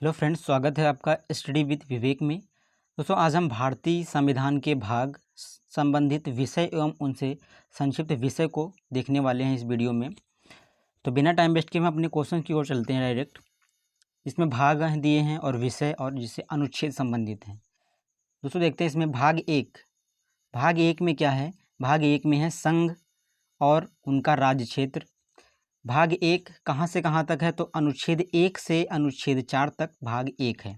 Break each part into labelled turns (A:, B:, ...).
A: Hello friends, स्वागत है आपका स्टडी विद विवेक में। दोस्तों, आज हम भारतीय संविधान के भाग संबंधित विषय एवं उनसे संक्षिप्त विषय को देखने वाले हैं इस वीडियो में। तो बिना टाइम वेस्ट किए हम अपने क्वेश्चन की ओर चलते हैं डायरेक्ट। इसमें भाग दिए हैं और विषय और जिससे अनुच्छेद संबंधित हैं। दोस्तों देखते हैं इसमें भाग एक में क्या है। भाग एक में है संघ और उनका राज्य क्षेत्र। भाग एक कहाँ से कहाँ तक है, तो अनुच्छेद 1 से अनुच्छेद 4 तक भाग एक है।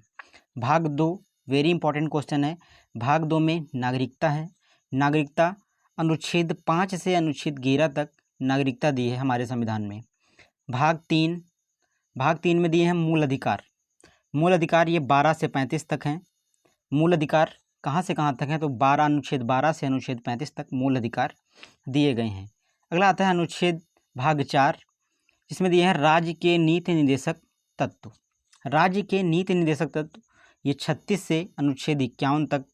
A: भाग 2 वेरी इंपॉर्टेंट क्वेश्चन है। भाग 2 में नागरिकता है। नागरिकता अनुच्छेद 5 से अनुच्छेद 11 तक नागरिकता दी है हमारे संविधान में। भाग 3 में दिए हैं मूल अधिकार। मूल अधिकार ये 12 से 35 तक हैं। मूल अधिकार कहाँ से कहाँ तक हैं, तो अनुच्छेद 12 से अनुच्छेद 35 तक मूल अधिकार दिए गए हैं। अगला आता है अनुच्छेद भाग 4, जिसमें दिए हैं राज्य के नीति निर्देशक तत्व। राज्य के नीति निर्देशक तत्व ये 36 से अनुच्छेद 51 तक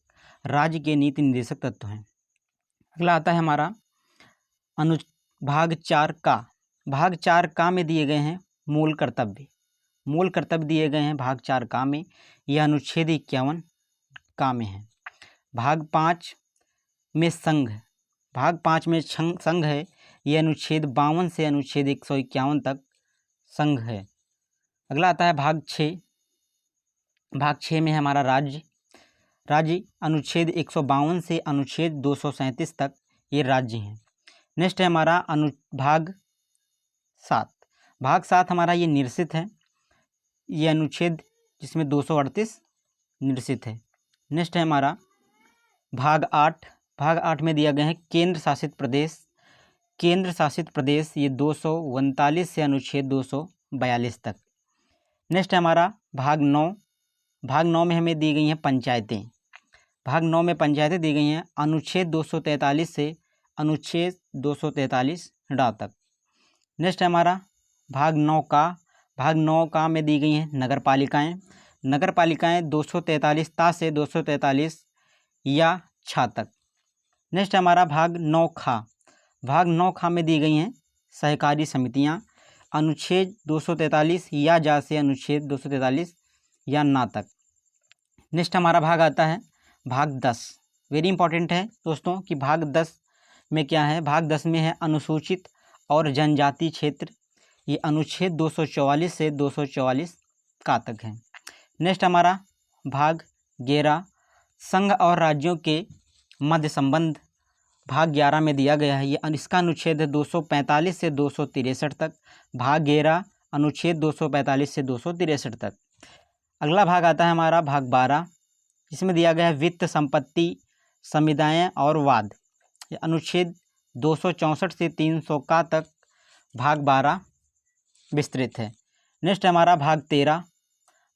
A: राज्य के नीति निर्देशक तत्व हैं। अगला आता है हमारा भाग 4 का। भाग 4 का में दिए गए हैं मूल कर्तव्य। मूल कर्तव्य दिए गए हैं भाग 4 का में, यह अनुच्छेद 51 का में है। भाग 5 में संघ। भाग 5 में संघ है, यह अनुच्छेद 52 से अनुच्छेद 151 तक संघ है। अगला आता है भाग 6। भाग 6 में है हमारा राज्य। राज्य अनुच्छेद 152 से अनुच्छेद 237 तक ये राज्य हैं। नेक्स्ट है हमारा भाग 7। भाग 7 हमारा ये निरसित है। ये अनुच्छेद जिसमें 238 निरसित है। नेक्स्ट है हमारा भाग 8। भाग 8 में दिया गया है केंद्र शासित प्रदेश। केंद्र शासित प्रदेश ये 239 से अनुच्छेद 242 तक। नेक्स्ट है हमारा भाग 9। भाग 9 में हमें दी गई हैं पंचायतें। भाग 9 में पंचायतें दी गई हैं अनुच्छेद 243 से अनुच्छेद 243 डा तक। नेक्स्ट है हमारा भाग 9 का। भाग 9 का में दी गई हैं नगर पालिकाएँ। नगर पालिकाएँ 243 ता से 243 या छा तक। नेक्स्ट है हमारा भाग 9 खा। भाग 9 खा में दी गई हैं सहकारी समितियां अनुच्छेद 243 या जा से अनुच्छेद 243 या ना तक। नेक्स्ट हमारा भाग आता है भाग 10। वेरी इंपॉर्टेंट है दोस्तों कि भाग 10 में क्या है। भाग 10 में है अनुसूचित और जनजाति क्षेत्र। ये अनुच्छेद 244 से 244 का तक है। नेक्स्ट हमारा भाग 11 संघ और राज्यों के मध्य संबंध। भाग 11 में दिया गया है, ये इसका अनुच्छेद है 245 से 263 तक। भाग 11 अनुच्छेद 245 से 263 तक। अगला भाग आता है हमारा भाग 12, जिसमें दिया गया है वित्त, संपत्ति, संविदाएं और वाद। ये अनुच्छेद 264 से 300 का तक भाग 12 विस्तृत है। नेक्स्ट हमारा भाग 13।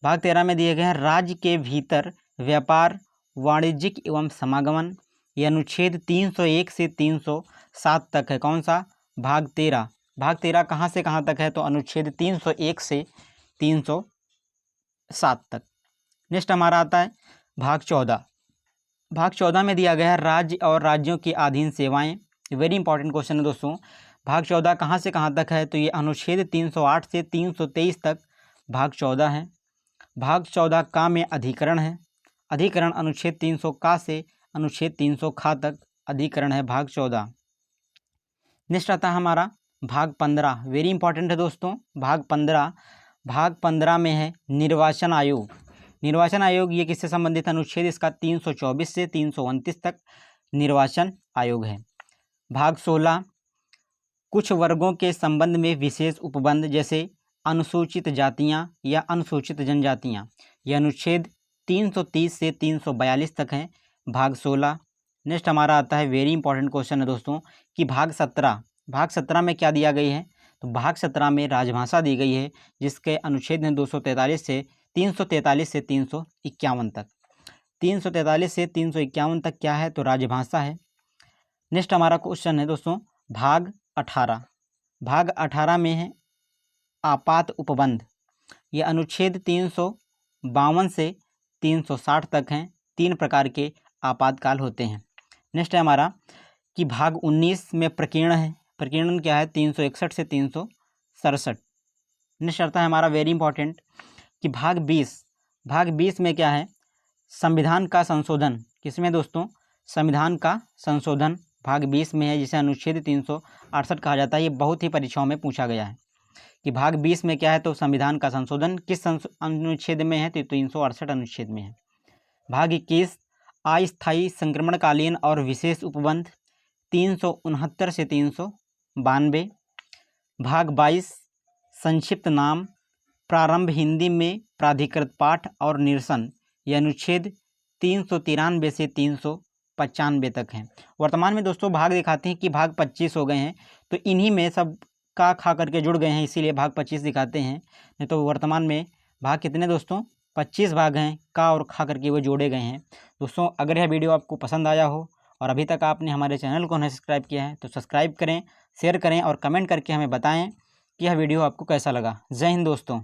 A: भाग 13 में दिए गए हैं राज्य के भीतर व्यापार, वाणिज्यिक एवं समागमन। ये अनुच्छेद 301 से 307 तक है। कौन सा? भाग 13। भाग 13 कहाँ से कहाँ तक है, तो अनुच्छेद 301 से 307 तक। नेक्स्ट हमारा आता है भाग 14। भाग 14 में दिया गया है राज्य और राज्यों की अधीन सेवाएं। वेरी इंपॉर्टेंट क्वेश्चन है दोस्तों। भाग 14 कहाँ से कहाँ तक है, तो ये अनुच्छेद 308 से 323 तक भाग 14 है। भाग 14 का में अधिकरण है। अधिकरण अनुच्छेद 300 का से अनुच्छेद 300 खा तक अधिकरण है भाग 14। नेक्स्ट आता है हमारा भाग 15। वेरी इंपॉर्टेंट है दोस्तों भाग 15। भाग 15 में है निर्वाचन आयोग। निर्वाचन आयोग ये किससे संबंधित अनुच्छेद इसका 324 से 329 तक निर्वाचन आयोग है। भाग 16 कुछ वर्गों के संबंध में विशेष उपबंध, जैसे अनुसूचित जातियां या अनुसूचित जनजातियां। यह अनुच्छेद 330 से 342 तक है भाग 16। नेक्स्ट हमारा आता है वेरी इंपॉर्टेंट क्वेश्चन है दोस्तों कि भाग 17। भाग 17 में क्या दिया गई है, तो भाग 17 में राजभाषा दी गई है, जिसके अनुच्छेद हैं 343 से 351 तक। 343 से 351 तक क्या है, तो राजभाषा है। नेक्स्ट हमारा क्वेश्चन है दोस्तों भाग 18। भाग 18 में है आपात उपबंध। यह अनुच्छेद 352 से 360 तक हैं। 3 प्रकार के आपातकाल होते हैं। नेक्स्ट है हमारा कि भाग 19 में प्रकीर्ण है। प्रकीर्णन क्या है, 361 से 367। नेक्स्ट आता है हमारा वेरी इंपॉर्टेंट कि भाग 20 में क्या है, संविधान का संशोधन। किसमें दोस्तों, संविधान का संशोधन भाग 20 में है, जिसे अनुच्छेद 368 कहा जाता है। ये बहुत ही परीक्षाओं में पूछा गया है कि भाग 20 में क्या है, तो संविधान का संशोधन किस अनुच्छेद में है, तो 368 अनुच्छेद में है। भाग 21 अस्थायी संक्रमणकालीन और विशेष उपबंध 369 से 392। भाग 22 संक्षिप्त नाम, प्रारंभ हिंदी में प्राधिकृत पाठ और निरसन, यह अनुच्छेद 393 से 395 तक हैं। वर्तमान में दोस्तों भाग दिखाते हैं कि भाग 25 हो गए हैं, तो इन्हीं में सब का खा करके जुड़ गए हैं, इसीलिए भाग 25 दिखाते हैं। नहीं तो वर्तमान में भाग कितने दोस्तों, 25 भाग हैं, का और खा करके वो जोड़े गए हैं। दोस्तों अगर यह वीडियो आपको पसंद आया हो और अभी तक आपने हमारे चैनल को नहीं सब्सक्राइब किया है तो सब्सक्राइब करें, शेयर करें और कमेंट करके हमें बताएं कि यह वीडियो आपको कैसा लगा। जय हिंद दोस्तों।